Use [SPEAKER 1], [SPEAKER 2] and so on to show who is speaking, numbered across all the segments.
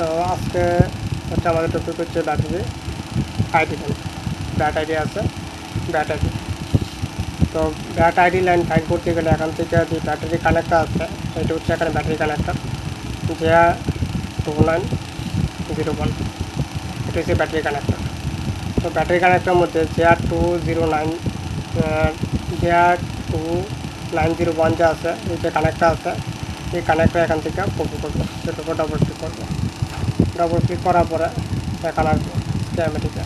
[SPEAKER 1] তো আজকে হচ্ছে আমাদের টপিক হচ্ছে battery ID line. Bat ID আছে, ব্যাট আইডি। তো ব্যাট আইডি লাইন ফাইন্ড করতে গেলে এখান থেকে যে ব্যাটারি কানেক্টর আছে এটা হচ্ছে এখানে ব্যাটারি কানেক্টর JR2901, এটা হচ্ছে ব্যাটারি কানেক্টর। তো ব্যাটারি কানেক্টরের মধ্যে JR2901 যা আছে এই যে কানেক্টর আছে এই কানেক্টর এখান থেকে কপি করবো, এটার উপর ডবল ক্লিক করবো। ডবল ক্লিক করার পরে এখানে আসবো স্ক্যামেটিকে,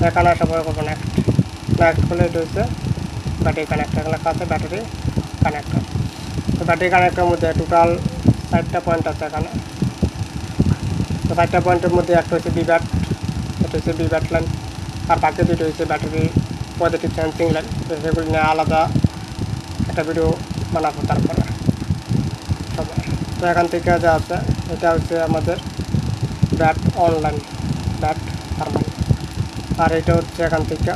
[SPEAKER 1] এখানে আসার পরে করবো নেক্সট করলে এটা হচ্ছে ব্যাটারি কানেক্টর। এখানে আছে ব্যাটারি কানেক্টর। তো ব্যাটারি কানেক্টরের মধ্যে টোটাল 4টা পয়েন্ট আছে এখানে। তো 4টা পয়েন্টের মধ্যে একটা হচ্ছে বিব্যাট, এটা হচ্ছে বিব্যাট লাইন, আর বাকি দুটো হচ্ছে ব্যাটারি পজিটিভ সেন্সিং লাইন। তো সেগুলি নিয়ে আলাদা একটা ভিডিও বানাবো তারপরে সবাই। তো এখান থেকে যা আছে এটা হচ্ছে আমাদের ব্যাট অনলাইন, ব্যাট থার্মাল, আর এটা হচ্ছে এখান থেকে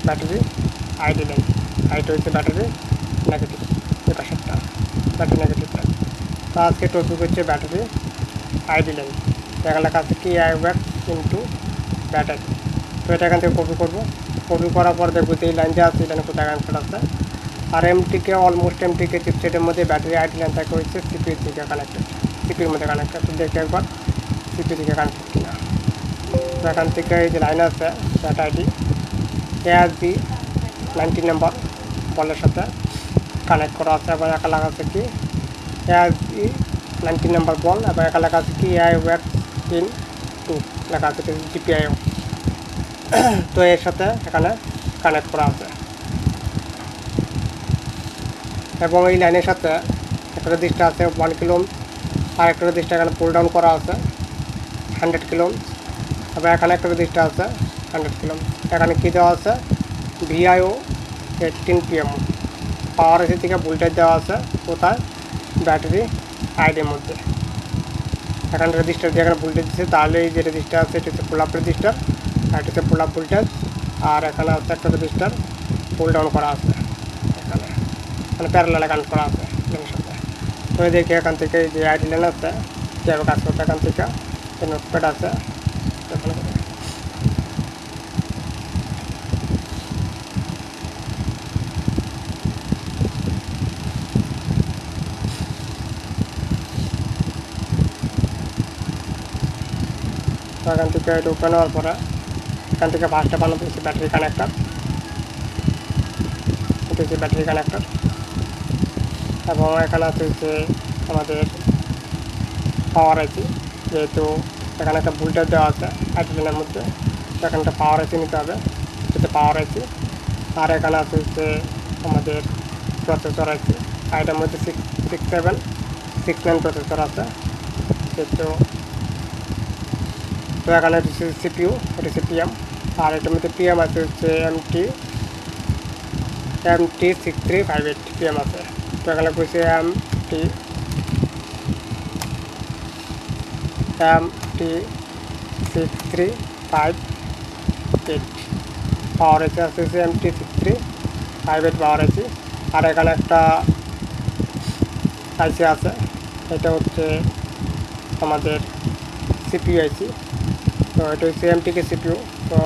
[SPEAKER 1] ব্যাটারি আইডি লাইন, আইটা হচ্ছে ব্যাটারি নেগেটিভ, এই পাশেরটা ব্যাটারি নেগেটিভ লাইন। তো আজকে টপিক হচ্ছে ব্যাটারি আইডি লাইন। এখানে লেখা আছে কি আইওয়ার ইন্টু ব্যাটারি। তো এটা এখান থেকে কপি করবো। কপি করার পর দেখবো যে এই লাইন যে আছে এই লাইনে কোথায় কানেক্টেড আছে। আর এমটিকে অলমোস্ট এমটিকে চিপসেটের মধ্যে ব্যাটারি আইডি লাইন থাকে হচ্ছে সিপির থেকে কানেক্টেড, সিপির মধ্যে কানেক্টেড। তো দেখে একবার সিপি থেকে কানেক্টেড কিনা। তো এখান থেকে এই যে লাইন আছে ব্যাট আইডি ARG90 নাম্বার বলের সাথে কানেক্ট করা আছে, এবং একা লেখা আছে কি ARG90 নাম্বার বল, এবং একা লেখা আছে কি AIWAX ইন 2 লেখা আছে GPIO। তো এর সাথে এখানে কানেক্ট করা আছে, এবং এই লাইনের সাথে একটা রেজিস্টার আছে 1 কিলো, আর একটা রেজিস্টার এখানে পুল ডাউন করা আছে 100 কিলো, এবং এখানে একটা রেজিস্টার আছে 100 কিলো। এখানে কী দেওয়া আছে VIO 18 PM পাওয়ার এসি থেকে ভোল্টেজ দেওয়া আছে কোথায় ব্যাটারি আইডির মধ্যে। এখানে রেজিস্টার দিয়ে এখানে ভোল্টেজ দিচ্ছে, তাহলে এই যে রেজিস্টার আছে এটা হচ্ছে ফুল আপ রেজিস্টার, আর এটা হচ্ছে ফুল আপ ভোল্টেজ। আর এখানে আছে একটা রেজিস্টার পুল ডাউন করা আছে, এখানে মানে প্যারালালে কানেক্ট করা আছে লাইনের সাথে। তো দেখি এখান থেকে এই যে আইডি লাইন আছে কীভাবে কাজ করতে, এখান থেকে নোটপ্যাড আছে এখানে। তো এখান থেকে এটা ওপেন হওয়ার পরে এখান থেকে ফার্স্টে বানাতে হচ্ছে ব্যাটারি কানেক্টর, এটা হচ্ছে ব্যাটারি কানেক্টর। এবং এখানে আছে হচ্ছে আমাদের পাওয়ার আইসি, যেহেতু এখানে একটা ভোল্টেজ দেওয়া আছে আইডি লাইনের মধ্যে, তো এখানে একটা পাওয়ার আইসি নিতে হবে, হচ্ছে পাওয়ার আইসি। আর এখানে আছে হচ্ছে আমাদের প্রসেসর আইসি, আর এটার মধ্যে 6769 প্রসেসর আছে। তো এখানে হচ্ছে CPU, এটা হচ্ছে PM, আর এটার মধ্যে PM আছে হচ্ছে MT6358 PM আছে। তো এখানে কইছে MT6358 পাওয়ার আছে হচ্ছে MT6358 পাওয়ার আছে। আর এখানে একটা আইসি আছে, এটা হচ্ছে আমাদের CPU আইসি। তো এটা হচ্ছে MTK CPU। তো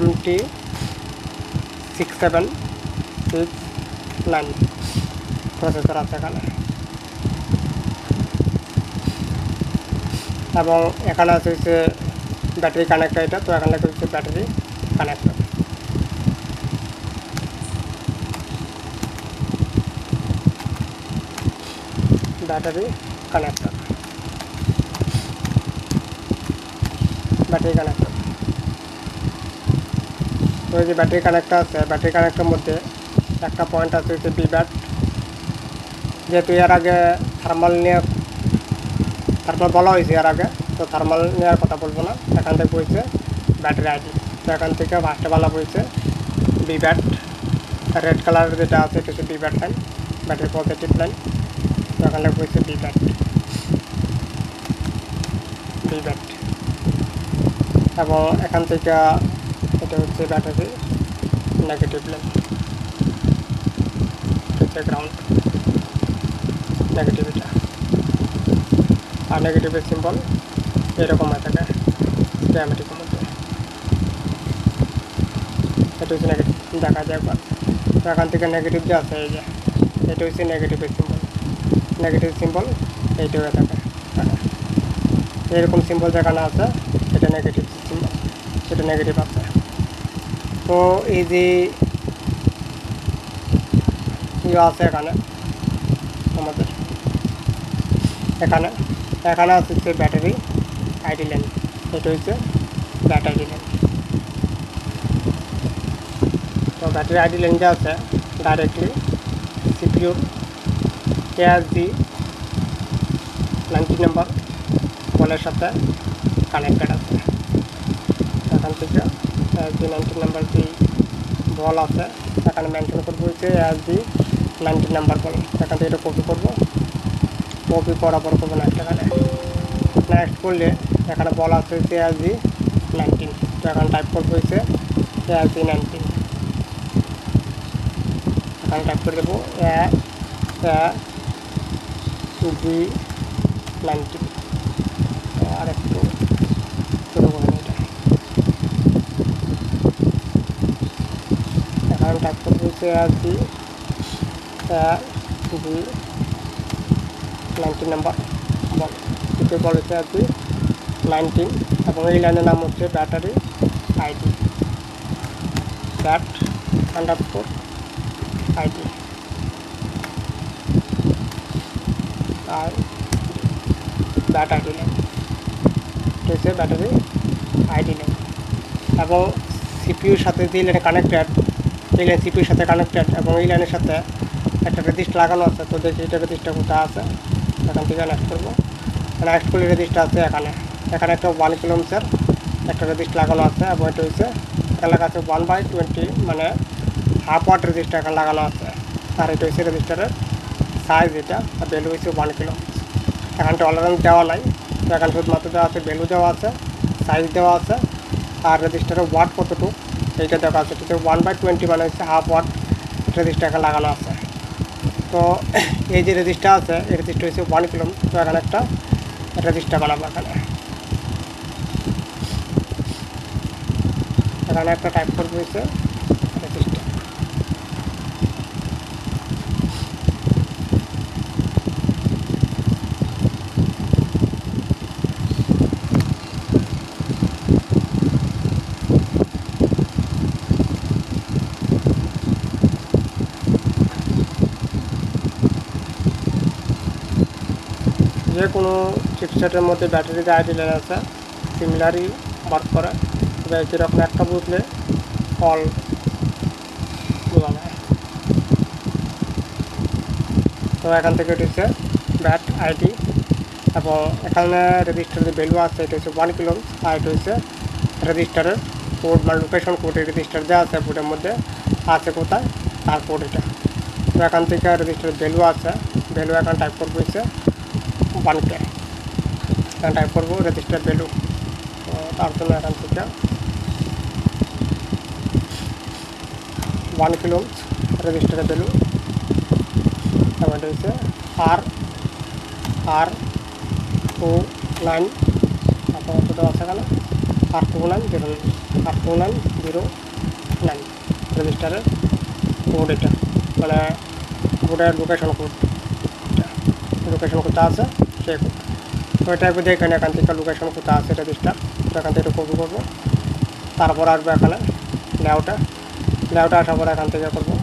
[SPEAKER 1] MT6769 প্রসেসর আছে এখানে, এবং এখানে আছে হচ্ছে ব্যাটারি কানেক্টর এটা। তো এখানে লেখা হচ্ছে battery connector, battery connector, battery connector. তো এই যে ব্যাটারি কানেক্টর আছে, ব্যাটারি কানেক্টরের মধ্যে একটা পয়েন্ট আছে হচ্ছে বিব্যাট। যেহেতু এর আগে থার্মাল বলা হয়েছে এর আগে, তো থার্মাল নেওয়ার কথা বলবো না, এখান থেকে বলছে ব্যাটারি আইডি। তো এখান থেকে ফার্স্টে বলা বলছে বিব্যাট, রেড কালারের যেটা আছে এটা হচ্ছে বিব্যাট লাইন, ব্যাটারি পজিটিভ লাইন। তো এখানে বলছে বিব্যাট, এবং এখান থেকে এটা হচ্ছে ব্যাটারি নেগেটিভ লাইন, হচ্ছে গ্রাউন্ড নেগেটিভ এটা। আর নেগেটিভের সিম্বল এরকম হয়ে থাকে স্কিমেটিকের মধ্যে। এটা হচ্ছে নেগেটিভ, দেখা যায় একবার। তো এখান থেকে নেগেটিভ যে আছে এই যে এটা হচ্ছে নেগেটিভের সিম্বল, নেগেটিভ সিম্বল এইটা হয়ে থাকে। এরকম সিম্বল যেখানে আছে এটা নেগেটিভ সিম্বল, সেটা নেগেটিভ আছে। তো এই যে ইয়ে আছে এখানে আমাদের এখানে এখানে আছে হচ্ছে ব্যাটারি আইডি লাইন, এটা হচ্ছে ব্যাটারি লাইন। তো ব্যাটারি আইডি লাইন যে আছে ডাইরেক্টলি সিপিইউর ASD 90 নাম্বার বলের সাথে কানেক্টেড আছে। এখান থেকে ASD 90 নাম্বার যে বল আছে এখানে মেনশন করবো হচ্ছে ASD 90 নাম্বার বল। এখান থেকে এটা কপি করবো, কপি করার পর করবো নেক্সট। এখানে নেক্সট করলে এখানে বল আছে হচ্ছে ASD 19। তো এখানে টাইপ করবো হচ্ছে ASD 19। এখানে টাইপ করে দেবো ASD 19। আর একটু ছোটো করে নিই এটা। এখানে টাইপ করবো হচ্ছে ASD 19 নাম্বার বল, দ্বিতীয় বল হচ্ছে ASD 19 এবং এই লাইনের নাম হচ্ছে ব্যাটারি আইডি that_id আর ব্যাটারি লাইন, এটা হচ্ছে ব্যাটারি আইডি লাইন। এবং সিপিইউর সাথে যে লাইনে কানেক্টেড, এই লাইন সিপিইউর সাথে কানেক্টেড এবং এই লাইনের সাথে একটা রেজিস্টার লাগানো আছে। তো দেখি এটা রেজিস্টার কোথায় আছে, এখান থেকে নেক্সট করবো। নেক্সট করলে রেজিস্টার আছে এখানে একটা 1 কিলো ওহমের একটা রেজিস্টার লাগানো আছে এবং এটা হচ্ছে এখানে লাগা আছে 1/20 মানে হাফ ওয়াট রেজিস্টার এখানে লাগানো আছে। আর এটা হচ্ছে রেজিস্টারের সাইজ, এটা আর ভ্যালু হচ্ছে 1 কিলো। এখানটা টলারেন্স দেওয়া নাই, তো এখানে শুধুমাত্র দেওয়া আছে ভ্যালু দেওয়া আছে, সাইজ দেওয়া আছে আর রেজিস্টারের ওয়াট কতটুকু এইটা দেওয়া আছে। ঠিক আছে 1/20 মানে হচ্ছে হাফ ওয়াট রেজিস্টার এখানে লাগানো আছে। তো এই যে রেজিস্টার আছে এই রেজিস্টার হচ্ছে 1 কিলো। তো এখানে একটা রেজিস্টার বানাবো। এখানে একটা টাইপ করবো হচ্ছে রেজিস্টার। যে কোনো চিপসেটের মধ্যে ব্যাটারিতে আইডি লাইন আছে, সিমিলারই ওয়ার্ক করে, তবে যেরকম একটা বুঝলে অল বোঝা যায়। তো এখান থেকে এটা হচ্ছে ব্যাট আইডি এবং এখানে রেজিস্টারের ভ্যালু আছে এটা হচ্ছে 1 কিলো আর এটা হচ্ছে রেজিস্টারের কোড মানে লোকেশন কোড। এই রেজিস্টার যা আছে কোডের মধ্যে আছে কোথায় তার কোড এটা। তো এখান থেকে রেজিস্টারের ভ্যালু আছে, ভ্যালু এখানে টাইপ করবো হচ্ছে 1K। এখানে টাইপ করবো রেজিস্টার ভ্যালু। তো তার জন্য এখান থেকে 1 কিলো রেজিস্টারের ভ্যালু এবং এটা হচ্ছে R29 আপনার দেওয়া আছে এখানে R2909 রেজিস্টারের কোড এটা, মানে কোডের লোকেশন কোড, লোকেশন কোথায় আছে সেই কোড। তো এটা একটু দেখেন এখান থেকে লোকেশন কোথায় আছে রেজিস্টার। তো এখান থেকে কপি করবো, তারপর আসবে এখানে লেআউটে আসার পর এখান থেকে করবো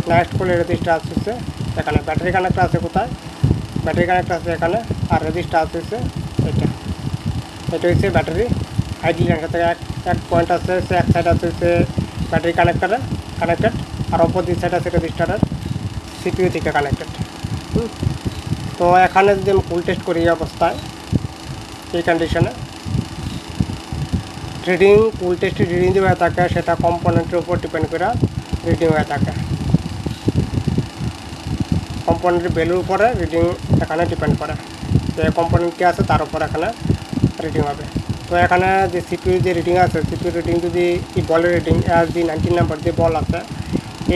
[SPEAKER 1] নেক্সট করলে রেজিস্টার আসছে এখানে। ব্যাটারি কানেক্টর আছে কোথায়, ব্যাটারি কানেক্টর আছে এখানে আর রেজিস্টার আসছে এটা হচ্ছে ব্যাটারি আইডি লাইনের সাথে এক পয়েন্ট আছে, এক সাইড আছে হচ্ছে ব্যাটারি কানেক্টেড আর অপোজিট সাইড আছে রেজিস্টারের সিপিইউ থেকে কানেক্টেড। তো এখানে যদি আমি ফুল টেস্ট করি এই অবস্থায় এই কন্ডিশনে রিডিং ফুল টেস্টে রিডিং যে হয়ে থাকে সেটা কম্পোনেন্টের উপর ডিপেন্ড করে রিডিং হয়ে থাকে। কম্পোনেন্টের ভ্যালুর উপরে রিডিং এখানে ডিপেন্ড করে, যে কম্পোনেন্ট কী আছে তার উপর এখানে রিডিং হবে। তো এখানে যে সিপিইউ যে রিডিং আছে, সিপিইউ রিডিং যদি এই বলের রিডিং ASD 19 নাম্বার যে বল আছে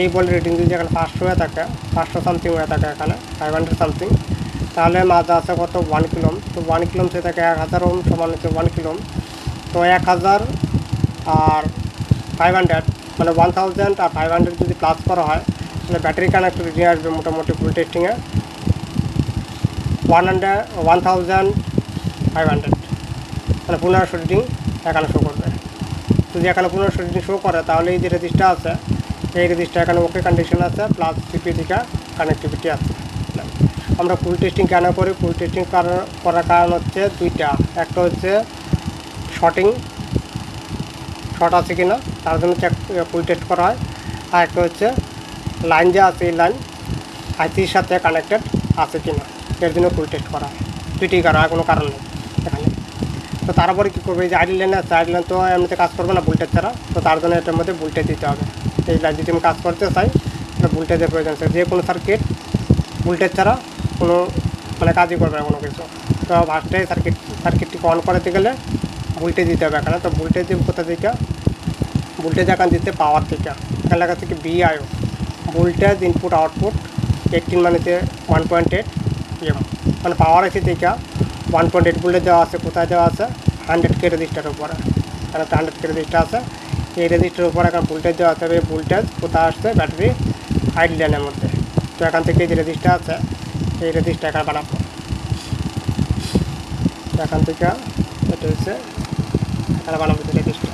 [SPEAKER 1] এই বলের রিডিং যদি এখানে 500 হয়ে থাকে, 500 সামথিং হয়ে থাকে এখানে 500 সামথিং, তাহলে মাঝে আছে কত 1 কিলো। তো 1 কিলো সে থাকে 1000 ওহম সমান হচ্ছে 1 কিলো। তো 1000 আর 500 মানে 1000 আর 500 যদি প্লাস করা হয় তাহলে ব্যাটারি কানেক্টর নিয়ে আসবে মোটামুটি ফুল টেস্টিংয়ে 1500 মানে 1500 রিডিং এখানে শো করবে। যদি এখানে 1500 রিডিং শো করে তাহলে এই যে রেজিস্টার আছে এই রেজিস্টার এখানে ওকে কন্ডিশন আছে প্লাস সিপি থেকে কানেক্টিভিটি আছে। আমরা ফুল টেস্টিং কেন করি? ফুল টেস্টিং করার কারণ হচ্ছে দুইটা, একটা হচ্ছে শর্ট আছে কিনা তার জন্য ফুল টেস্ট করা হয়, আর একটা হচ্ছে লাইন যে আছে এই লাইন আইসির সাথে কানেক্টেড আছে কিনা এর জন্য ফুল টেস্ট করা হয়। দুইটি কারণ, আর কোনো কারণ নেই এখানে। তো তারপরে কী করবে? এই যে আইডল লাইন আছে, আইডল লাইন তো এমনিতে কাজ করবে না ভোল্টেজ ছাড়া, তো তার জন্য এটার মধ্যে ভোল্টেজ দিতে হবে। এই লাইন যদি আমি কাজ করতে চাই এটা ভোল্টেজের প্রয়োজন আছে। যে কোনো সার্কিট ভোল্টেজ ছাড়া কোনো মানে কাজই করবে না কোনো কিছু। তো ফার্স্টে সার্কিটটিকে অন করাতে গেলে ভোল্টেজ দিতে হবে এখানে। তো ভোল্টেজ দিব কোথা থেকে? ভোল্টেজ এখানে দিতে পাওয়ার থেকে, এখানে লেখা থেকে VIO ভোল্টেজ ইনপুট আউটপুট 18 মানে 1.8 এম মানে পাওয়ার আছে থেকে 1.8 ভোল্টেজ দেওয়া আছে। কোথায় দেওয়া আছে? 100K রেজিস্টারের উপরে, এখানে একটা 100K রেজিস্টার আছে। এই রেজিস্টারের উপরে এখন ভোল্টেজ দেওয়া আছে। এই ভোল্টেজ কোথায় আসছে? ব্যাটারি আইডল লাইনের মধ্যে। তো এখান থেকে যে রেজিস্টার আছে এই রেজিস্টার এখানে বানাবো। এখান থেকে এটা হচ্ছে এখানে বানাবো রেজিস্টার।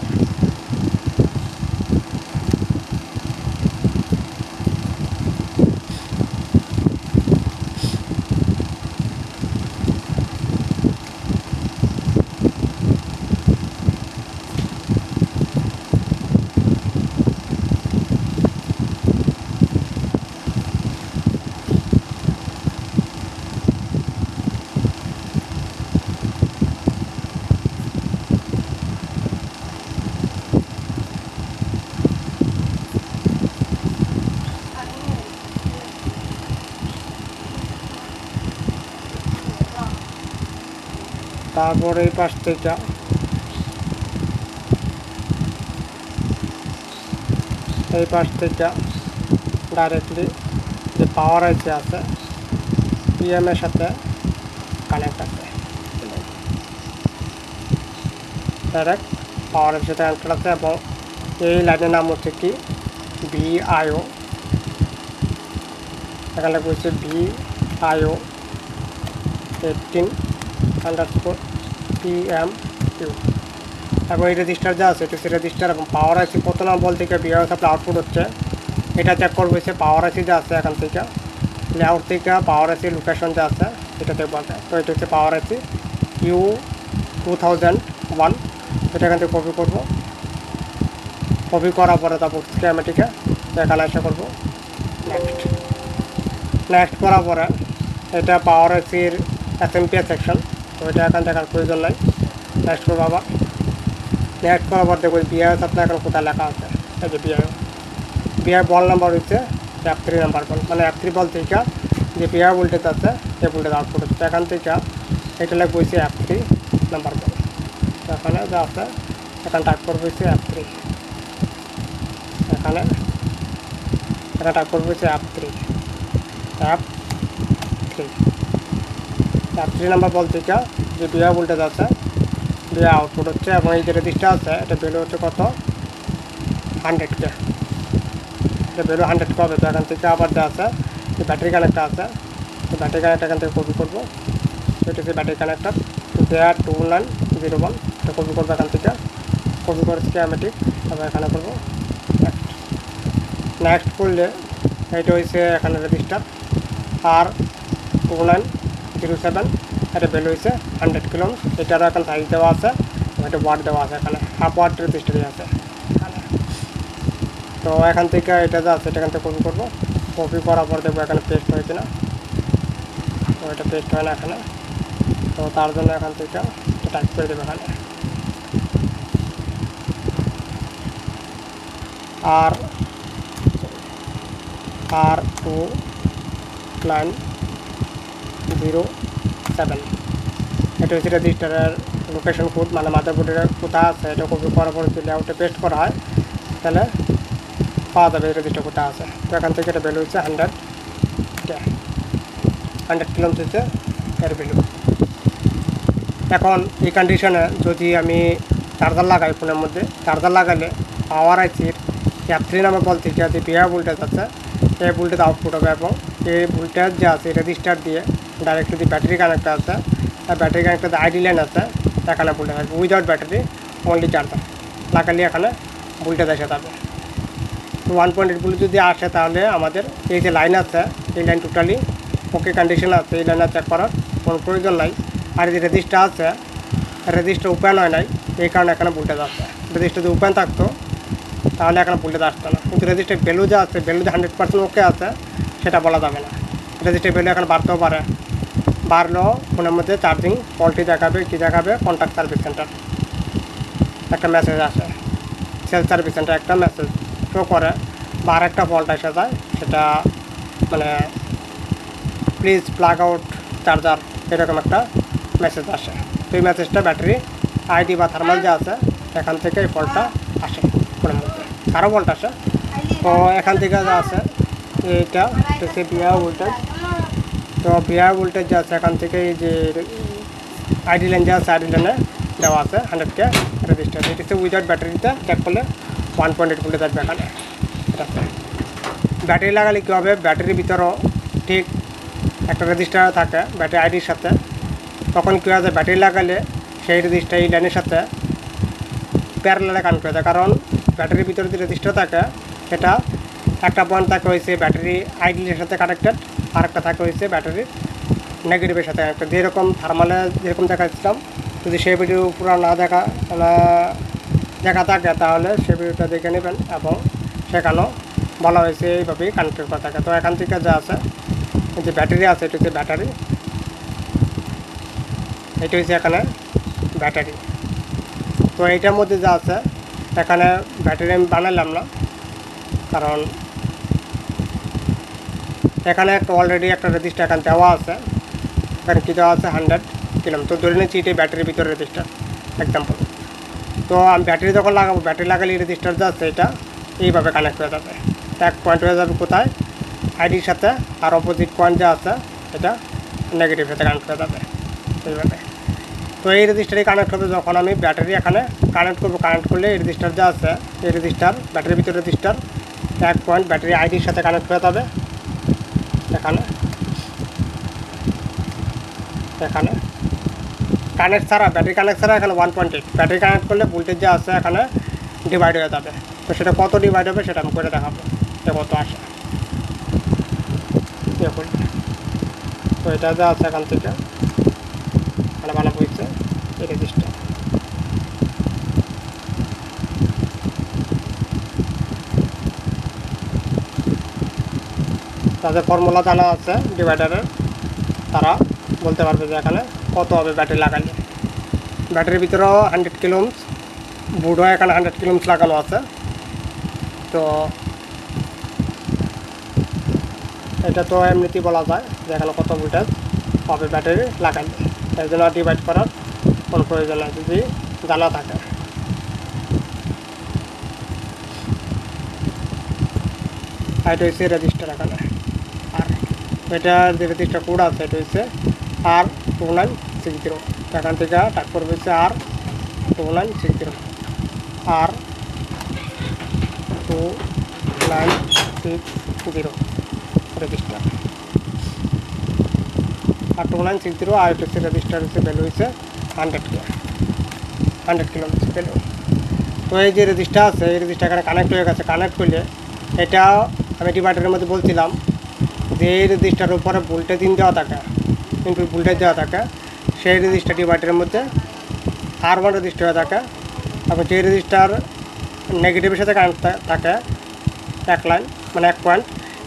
[SPEAKER 1] তারপর এই পাশ থেকে ডাইরেক্টলি যে পাওয়ার আইসি আছে PM এর সাথে কানেক্ট আছে, ডাইরেক্ট পাওয়ার আইসির সাথে কানেক্ট আছে। এবং এই লাইনের নাম হচ্ছে কি VIO, এখানে বলছে VIO 18_PM2। এবং এই রেজিস্টার যা আছে এটা হচ্ছে রেজিস্টার। এবং পাওয়ার আইসি কত নাম বল থেকে VIO সাপ্লাই আউটপুট হচ্ছে এটা চেক করবো। হচ্ছে পাওয়ার আইসি যা আছে এখান থেকে লেআউট থেকে পাওয়ার আইসি লোকেশন যা আছে এটা দেখবো। তো এটা হচ্ছে পাওয়ার আইসি U2001। এটা এখান থেকে কপি করবো। কপি করার পরে তারপর স্কিমেটিকে এখানে এসে করবো নেক্সট করার পরে এটা পাওয়ার আইসির SMPS সেকশন, তো এটা এখান দেখার প্রয়োজন নাই। নেক্সট করবো আবার। নেক্সট করার পর দেখবো VIO সাপ্লাই এখন কোথায় লেখা আছে। এই যে VIO বল নাম্বার হচ্ছে F3 নাম্বার বল, মানে F3 বল থেকে যে VIO ভোল্টেজ আছে এই ভোল্টেজ আউটপুট হচ্ছে। এখান থেকে এটা লাগবে হচ্ছে F3 নাম্বার বল। এখানে যা আছে এখানে টাইপ করবো হচ্ছে F3, এখানে টাইপ করবো হচ্ছে F3 নাম্বার বল থেকে যে VIO ভোল্টেজ আছে VIO আউটপুট হচ্ছে। এবং এই যে রেজিস্টার আছে এটা ভ্যালু হচ্ছে কত? 100K, এটা ভ্যালু 100K হবে। তো এখান থেকে আবার যা আছে যে ব্যাটারি কানেক্টার আছে, তো ব্যাটারি কানেক্টার এখান থেকে কপি করবো। এটা হচ্ছে ব্যাটারি কানেক্টার JR2901, এটা কপি করবো এখান থেকে। কপি করে স্কিমেটিক তারপর এখানে করবো নেক্সট করলে এটা হচ্ছে এখানে রেজিস্টার R2907, এটা ভ্যালু হচ্ছে 100 কিলো। এটারও এখন সাইজ দেওয়া আছে, এটা ওয়াট দেওয়া আছে, এখানে হাফ ওয়াট রেজিস্টারই আছে এখানে। তো এখান থেকে এটা যা আছে এটা এখান থেকে কপি করবো। কপি করার পর দেখবো এখানে পেস্ট হয়েছে না, তো এটা পেস্ট হয় না এখানে। তো তার জন্য এখান থেকে টাইপ করে দেবো এখানে R2907, এটা হচ্ছে রেজিস্টারের লোকেশন কোড, মানে মাদারবোর্ডের কোথায় আছে এটা কপি করার পর যদি লেআউটে পেস্ট করা হয় তাহলে পাওয়া যাবে রেজিস্টার কোথায় আছে। তো এখান থেকে এটা ভ্যালু হচ্ছে 100 কিলো হচ্ছে এর ভ্যালু। এখন এই কন্ডিশনে যদি আমি চার্জার লাগাই ফোনের মধ্যে, চার্জার লাগালে পাওয়ার আইসির F3 নামে বলতে যে বিহেভিয়ার ভোল্টেজ আছে, এই ভোল্টেজ আউটপুট হবে এবং এই ভোল্টেজ যে আছে রেজিস্টার দিয়ে ডাইরেক্ট যদি ব্যাটারি কানেক্ট আছে, ব্যাটারি কানেক্টেড আইডি লাইন আছে, এখানে ভোল্টেজ আসবে। উইদাউট ব্যাটারি অনলি চার্জার লাগালে এখানে ভোল্টেজ এসে যাবে। তো 1.8 ভোল্ট যদি আসে তাহলে আমাদের এই যে লাইন আছে এই লাইন টোটালি ওকে কন্ডিশন আছে, এই লাইনে চেক করার কোনো প্রয়োজন নাই। আর যে রেজিস্টার আছে, রেজিস্টার ওপেন হয় নাই, এই কারণে এখানে ভোল্টেজ আসছে। রেজিস্টার যদি ওপেন থাকতো তাহলে এখানে ভোল্টেজ আসতো না। কিন্তু রেজিস্টার ভ্যালু যে আছে, ভ্যালু যে 100% ওকে আছে সেটা বলা যাবে না। রেজিস্টার ভ্যালু এখন বাড়তেও পারে, বাড়লেও ফোনের মধ্যে চার্জিং ফল্টই দেখাবে, কী দেখাবে, কন্ট্যাক্ট সার্ভিস সেন্টার একটা মেসেজ আসে, সেল সার্ভিস সেন্টার একটা মেসেজ শো করে, বা আর একটা ফল্ট এসে যায়, সেটা মানে প্লিজ প্লাগ আউট চার্জার এরকম একটা মেসেজ আসে। তো এই মেসেজটা ব্যাটারি আইডি বা থার্মাল যে আছে এখান থেকে এই ফল্টটা আসে ফোনের মধ্যে, আরও ফল্ট আসে। তো এখান থেকে যা আছে এইটা হচ্ছে বিহেভিয়ার ভোল্টেজ। তো বিহেভিয়ার ভোল্টেজ যে আছে এখান থেকে এই যে আইডি লাইন যে আছে, আইডি লাইনে দেওয়া আছে 100K রেজিস্টার। এটা হচ্ছে উইদাউট ব্যাটারিতে চেক করলে 1.8 ভোল্টেজ আসবে এখানে। ব্যাটারি লাগালে কী হবে, ব্যাটারির ভিতরেও ঠিক একটা রেজিস্টার থাকে ব্যাটারি আইডির সাথে, তখন কী হয়, ব্যাটারি লাগালে সেই রেজিস্টার এই লাইনের সাথে প্যারালালে কানেক্ট হয়ে যায়। কারণ ব্যাটারির ভিতরে যে রেজিস্টার থাকে সেটা একটা পয়েন্ট থাকে হয়েছে ব্যাটারি আইডির সাথে কানেক্টেড, আর একটা থাকে হয়েছে ব্যাটারির নেগেটিভের সাথে কানেক্টেড। যেরকম থার্মালে যেরকম দেখাচ্ছিলাম, যদি সেই ভিডিও পুরো না দেখা থাকে তাহলে সেই ভিডিওটা দেখে নেবেন, এবং সেখানেও বলা হয়েছে এইভাবেই কানেক্টেড করা থাকে। তো এখান থেকে যা আছে যে ব্যাটারি আছে, এটা হচ্ছে ব্যাটারি, এটা হচ্ছে এখানে ব্যাটারি। তো এইটার মধ্যে যা আছে এখানে ব্যাটারি আমি বানালাম না, কারণ এখানে একটা অলরেডি একটা রেজিস্টার এখানে দেওয়া আছে। এখানে কী দেওয়া আছে 100 কিলো। তো ধরে নিচ্ছি এটাই ব্যাটারির ভিতরে রেজিস্টার এক্সাম্পল। তো আমি ব্যাটারি যখন লাগাবো, ব্যাটারি লাগালে রেজিস্টার যা আছে এটা এইভাবে কানেক্ট হয়ে যাবে। এক পয়েন্ট হয়ে যাবে কোথায়, আইডির সাথে, আর অপোজিট পয়েন্ট যা আছে এটা নেগেটিভ সাথে কানেক্ট হয়ে যাবে এইভাবে। তো এই রেজিস্টারে কানেক্ট হবে যখন আমি ব্যাটারি এখানে কানেক্ট করবো। কানেক্ট করলে এই রেজিস্টার যা আছে, এই রেজিস্টার ব্যাটারির ভিতরে রেজিস্টার এক পয়েন্ট ব্যাটারি আইডির সাথে কানেক্ট হয়ে যাবে এখানে। এখানে কানেক্ট ছাড়া, ব্যাটারি কানেক্ট ছাড়া এখানে 1.8, ব্যাটারি কানেক্ট করলে ভোল্টেজ যা আছে এখানে ডিভাইড হয়ে যাবে। তো সেটা কত ডিভাইড হবে সেটা আমি করে দেখাবো, যে কত আসে। তো এটা যা আছে এখান থেকে এখানে বানাবো হচ্ছে এই রেজিস্টার। তাদের ফর্মুলা জানা আছে ডিভাইডারের, তারা বলতে পারবে যে এখানে কত হবে ব্যাটারি লাগালে। ব্যাটারির ভিতরেও 100 কিলো ওহমস, বোর্ডও এখানে 100 কিলো ওহমস লাগানো আছে। তো এটা তো এমনিতেই বলা যায় যে এখানে কত ভোল্টেজ হবে ব্যাটারি লাগালে। এই জন্য ডিভাইড করার কোনো প্রয়োজন নেই যদি জানা থাকে। এটা হচ্ছে রেজিস্টার এখানে, আর এটা যে রেজিস্টার কোড আছে এটা হচ্ছে R2960। এখান থেকে টাইপ করবে হচ্ছে R2960, R2960 রেজিস্টার, R2960। আর এটা হচ্ছে রেজিস্টার হচ্ছে ভ্যালু হচ্ছে 100 কিলো ভ্যালু। তো এই যে রেজিস্টার আছে, এই রেজিস্টার এখানে কানেক্ট হয়ে গেছে। কানেক্ট করলে এটা আমি ডিভাইডারের মধ্যে বলছিলাম যে এই রেজিস্টারের উপরে ভোল্টেজ দেওয়া থাকে, ইনপুট ভোল্টেজ দেওয়া থাকে, সেই রেজিস্টার ডিভাইডারের মধ্যে R1 রেজিস্টার হয়ে থাকে। তারপর যে রেজিস্টার নেগেটিভের সাথে কানেক্ট থাকে এক লাইন মানে এক পয়েন্ট,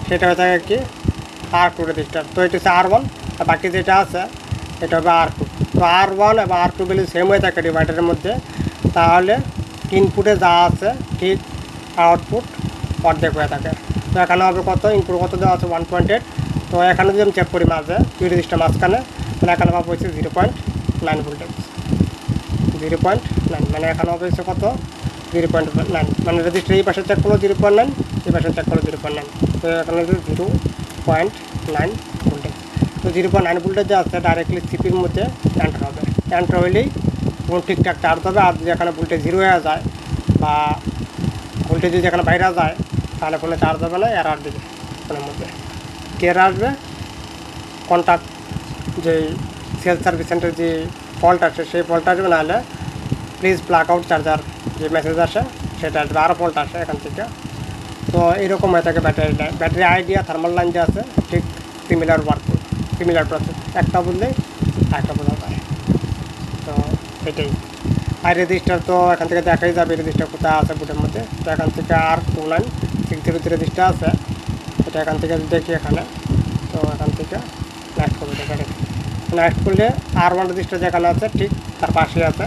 [SPEAKER 1] সেটা হয়ে থাকে কি R2 রেজিস্টার। তো এটা হচ্ছে R1, আর বাকি যেটা আছে এটা হবে R2। তো R1 এবং R2 ভ্যালু সেম হয়ে থাকে ডিভাইডারের মধ্যে, তাহলে ইনপুটে যা আছে ঠিক আউটপুট অর্ধেক হয়ে থাকে। তো এখানে হবে কত, ইনপুট কত দেওয়া আছে 1.8। তো এখানে যদি আমি চেক করি মাঝে দুই রেজিস্টার মাঝখানে, তাহলে এখানে পাবো হচ্ছে 0.9 ভোল্টেজ, 0.9 মানে এখানে হবে হচ্ছে কত 0.9, মানে রেজিস্টার এই পাশে চেক করলো 0.9, এই পাশে চেক করলো 0.9। তো এখানে 0.9 ভোল্টেজ। তো 0.9 ভোল্টের যে আছে ডাইরেক্টলি সিপির মধ্যে এন্টার হবে, এন্টার হইলেই কোনো ঠিকঠাক চার্জ হবে। আর যদি এখানে ভোল্টেজ 0 হয়ে যায় বা ভোল্টেজ যদি এখানে বাইরে যায় তাহলে ফোনে চার্জ হবে না, এরর দিবে ফোনের মধ্যে। কেয়ার আসবে কন্ট্যাক্ট যেই সেলস সার্ভিস সেন্টার যে ফল্ট আসে সেই ফল্ট আসবে, নাহলে প্লিজ প্লাগ আউট চার্জার যে মেসেজ আসে সেটা আসবে, আরও ফল্ট আসে এখান থেকে। তো এইরকম হয়ে থাকে ব্যাটারি আইডিয়া থার্মাল লাইন যে আছে ঠিক সিমিলার ওয়ার্ক, সিমিলার প্রসেস, একটা বললেই একটা বোঝা যায়। তো এটাই। আর রেজিস্টার তো এখান থেকে দেখাই যাবে রেজিস্টার কোথায় আছে বুটের মধ্যে। তো এখান থেকে R2960 রেজিস্টার আছে, এটা এখান থেকে দেখি এখানে। তো এখান থেকে নেক্সট করবে, নেক্সট করলে R1 রেজিস্টার যেখানে আছে ঠিক তার পাশে আছে।